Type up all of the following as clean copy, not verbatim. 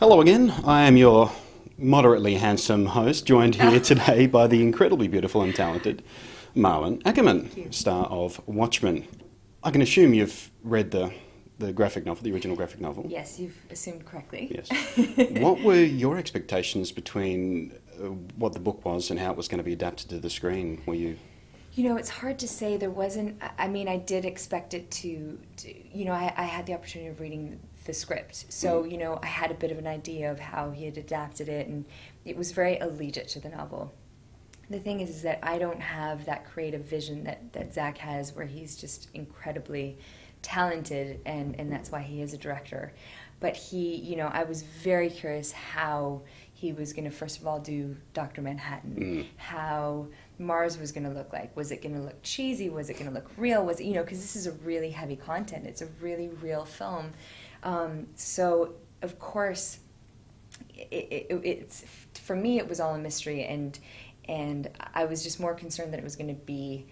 Hello again. I am your moderately handsome host, joined here today by the incredibly beautiful and talented Marlon Ackerman, star of Watchmen. I can assume you've read the graphic novel, the original graphic novel. Yes, you've assumed correctly. Yes. What were your expectations between what the book was and how it was going to be adapted to the screen? Were you... You know, it's hard to say. There wasn't, I mean, I did expect it to you know, I had the opportunity of reading the script. So, you know, I had a bit of an idea of how he had adapted it, and it was very allegiant to the novel. The thing is that I don't have that creative vision that Zach has, where he's just incredibly talented, and that's why he is a director. But he, you know, I was very curious how he was going to, first of all, do Dr. Manhattan, how Mars was going to look like. Was it going to look cheesy? Was it going to look real? Was it, you know, because this is a really heavy content. It's a really real film. So, of course, it's, for me, it was all a mystery, and I was just more concerned that it was going to be,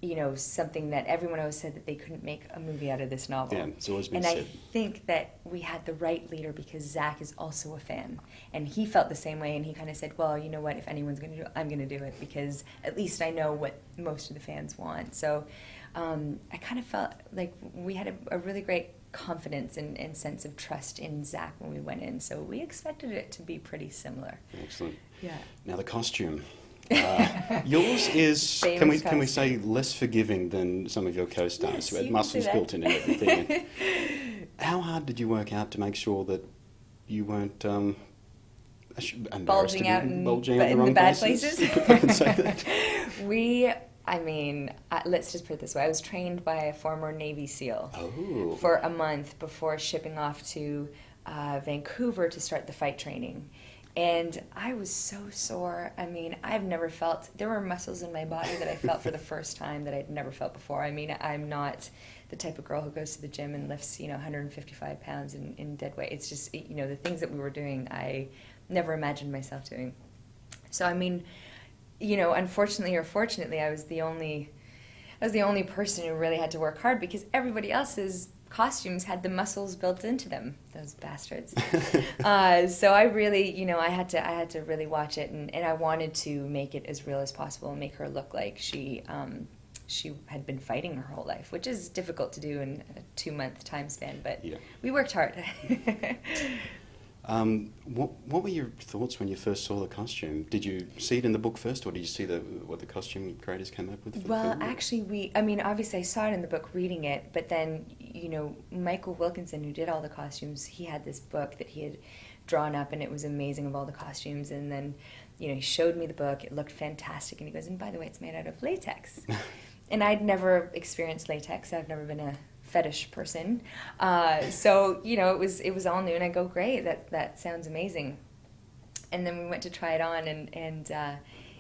you know, something that everyone always said that they couldn't make a movie out of this novel. Yeah, it's always been and said. I think that we had the right leader because Zach is also a fan, and he felt the same way, and he kind of said, well, you know what, if anyone's going to do it, I'm going to do it, because at least I know what most of the fans want. So I kind of felt like we had a really great confidence and sense of trust in Zach when we went in, so we expected it to be pretty similar. Excellent. Yeah. Now the costume. Yours is, can we say, less forgiving than some of your co-stars Yes, who had you can muscles say that. built in and everything. How hard did you work out to make sure that you weren't Bulging out in the wrong bad places? places? If I can say that. Let's just put it this way. I was trained by a former Navy SEAL Oh. for a month before shipping off to Vancouver to start the fight training. And I was so sore. I mean, I've never felt, there were muscles in my body that I felt for the first time that I'd never felt before. I mean, I'm not the type of girl who goes to the gym and lifts, 155 pounds in dead weight. It's just, the things that we were doing, I never imagined myself doing. So, I mean, unfortunately or fortunately, I was the only person who really had to work hard, because everybody else's costumes had the muscles built into them, those bastards. So I really, I had to really watch it, and I wanted to make it as real as possible and make her look like she had been fighting her whole life, which is difficult to do in a 2-month time span, but yeah. We worked hard. What were your thoughts when you first saw the costume? Did you see it in the book first, or did you see what the costume creators came up with for the film? Actually, obviously I saw it in the book reading it, but then, Michael Wilkinson, who did all the costumes, he had this book that he had drawn up, and it was amazing, of all the costumes, and then, he showed me the book, it looked fantastic, and he goes, and by the way, it's made out of latex. And I'd never experienced latex, I've never been a fetish person, so it was all new, and I go, great, that sounds amazing. And then we went to try it on, and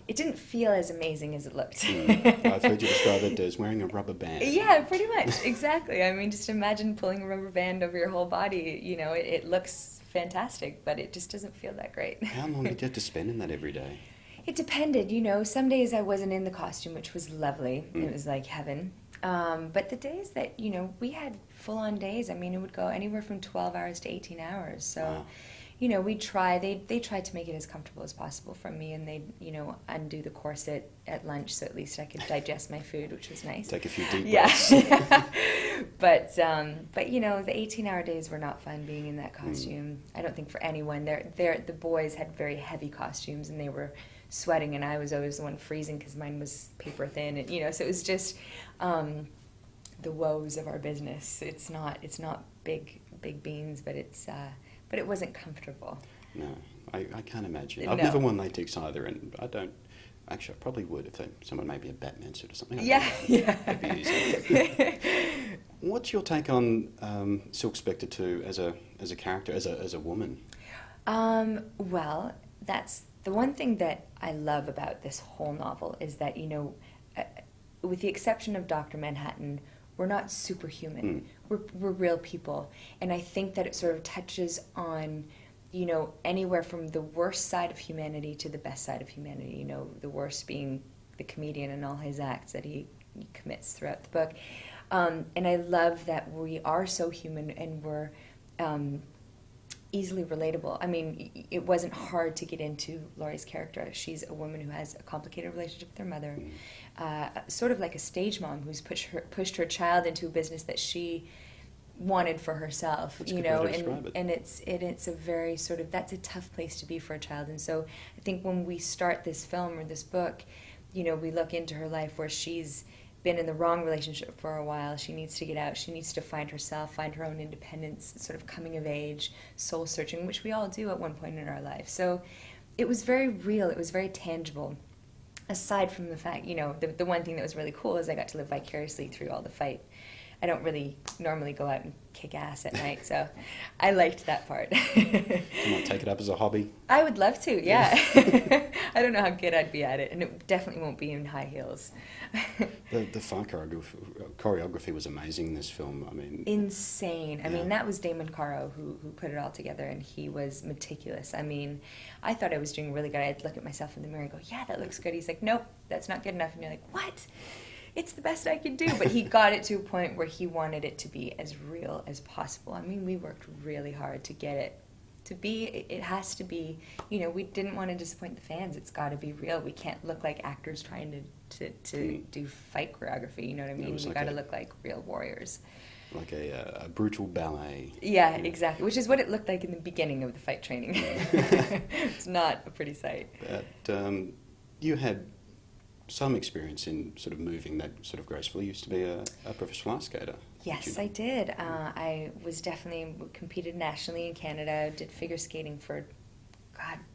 it didn't feel as amazing as it looked. I've heard you describe it as wearing a rubber band. Yeah, pretty much, exactly. I mean, just imagine pulling a rubber band over your whole body. It looks fantastic, but it just doesn't feel that great. How long did you have to spend in that every day? It depended, some days I wasn't in the costume, which was lovely. It was like heaven. But the days that, we had full-on days, I mean, it would go anywhere from 12 hours to 18 hours. So, wow. We'd try, they tried to make it as comfortable as possible for me, and they'd, undo the corset at lunch, so at least I could digest my food, which was nice. Take a few deep breaths. Yeah. But the 18-hour days were not fun being in that costume. I don't think for anyone. The boys had very heavy costumes, and they were sweating, and I was always the one freezing because mine was paper thin, and so it was just the woes of our business. It's not big beans, but it wasn't comfortable. No, I can't imagine. No. I've never worn latex either, and I don't. Actually, I probably would if someone made me a Batman suit or something. Yeah. That'd be easy. What's your take on Silk Spectre 2 as a character, as a woman? Well, that's the one thing that I love about this whole novel, is that, with the exception of Dr. Manhattan, we're not superhuman. We're real people. And I think that it sort of touches on, anywhere from the worst side of humanity to the best side of humanity, the worst being the comedian and all his acts that he commits throughout the book. And I love that we are so human, and we're easily relatable. I mean, it wasn't hard to get into Laurie's character. She's a woman who has a complicated relationship with her mother, sort of like a stage mom who's pushed her child into a business that she wanted for herself. That's you a good know, way to describe it. and it's a very sort of, that's a tough place to be for a child. And so I think when we start this film or this book, you know, we look into her life where she's been in the wrong relationship for a while. She needs to get out. She needs to find herself, find her own independence, sort of coming of age, soul searching, which we all do at one point in our life. So it was very real. It was very tangible. Aside from the fact, you know, the one thing that was really cool is I got to live vicariously through all the fight. I don't really normally go out and kick ass at night, so I liked that part. You might take it up as a hobby. I would love to, yeah. I don't know how good I'd be at it, and it definitely won't be in high heels. The fight choreography was amazing in this film. I mean, Insane. I mean, that was Damon Caro who put it all together, and he was meticulous. I mean, I thought I was doing really good. I'd look at myself in the mirror and go, yeah, that looks good. He's like, nope, that's not good enough. And you're like, what? It's the best I can do. But he got it to a point where he wanted it to be as real as possible. I mean, we worked really hard to get it to be, it has to be, you know, we didn't want to disappoint the fans. It's got to be real. We can't look like actors trying to do fight choreography, you know what I mean? We got to look like real warriors. Like a brutal ballet. Yeah, exactly. Which is what it looked like in the beginning of the fight training. It's not a pretty sight. But you had some experience in sort of moving that sort of gracefully. You used to be a professional ice skater. Yes, I did. I was definitely competed nationally in Canada, did figure skating for,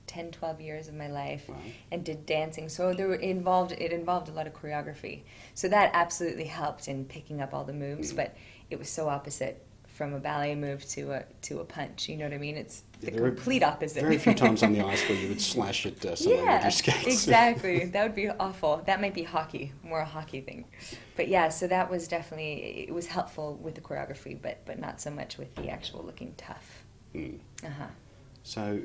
10, 12 years of my life, Wow. and did dancing. So it involved a lot of choreography. So that absolutely helped in picking up all the moves, but it was so opposite from a ballet move to a punch. You know what I mean? It's the complete opposite. Very few times on the ice where you would slash at someone with your skates. Exactly. That would be awful. That might be hockey, more a hockey thing. But yeah, so that was definitely, it was helpful with the choreography, but not so much with the actual looking tough. Mm. Uh-huh. So,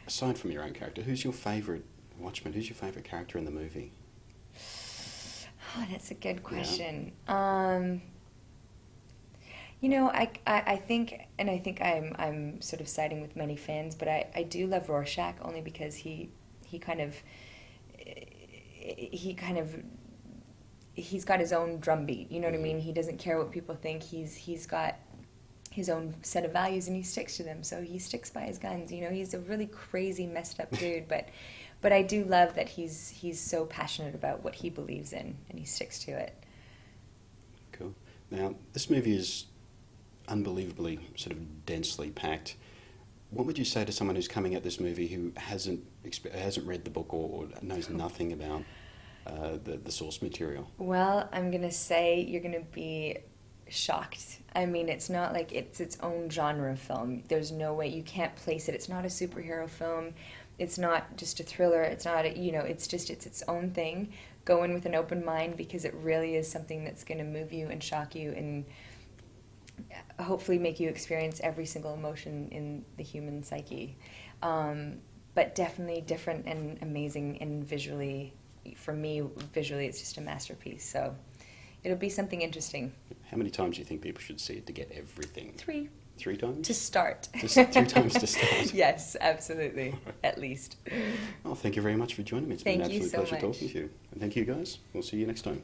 aside from your own character, who's your favourite Watchmen? Who's your favourite character in the movie? Oh, that's a good question. Yeah. You know, I think I'm sort of siding with many fans, but I do love Rorschach only because he's got his own drumbeat. You know what I mean? He doesn't care what people think. He's got his own set of values and he sticks to them. So he sticks by his guns. You know, he's a really crazy, messed up dude, but I do love that he's so passionate about what he believes in and he sticks to it. Cool. Now, this movie is unbelievably sort of densely packed. What would you say to someone who's coming at this movie who hasn't read the book or knows nothing about the source material? Well, I'm going to say you're going to be shocked. I mean, it's not like it's its own genre film. There's no way, you can't place it. It's not a superhero film. It's not just a thriller. It's not, it's its own thing. Go in with an open mind because it really is something that's going to move you and shock you and hopefully make you experience every single emotion in the human psyche. But definitely different and amazing, and visually, for me, it's just a masterpiece. So it'll be something interesting. How many times do you think people should see it to get everything? 3. 3 times? To start. Just 3 times to start? Yes, absolutely. At least. Well, thank you very much for joining me. It's been an absolute pleasure talking to you. And thank you, guys. We'll see you next time.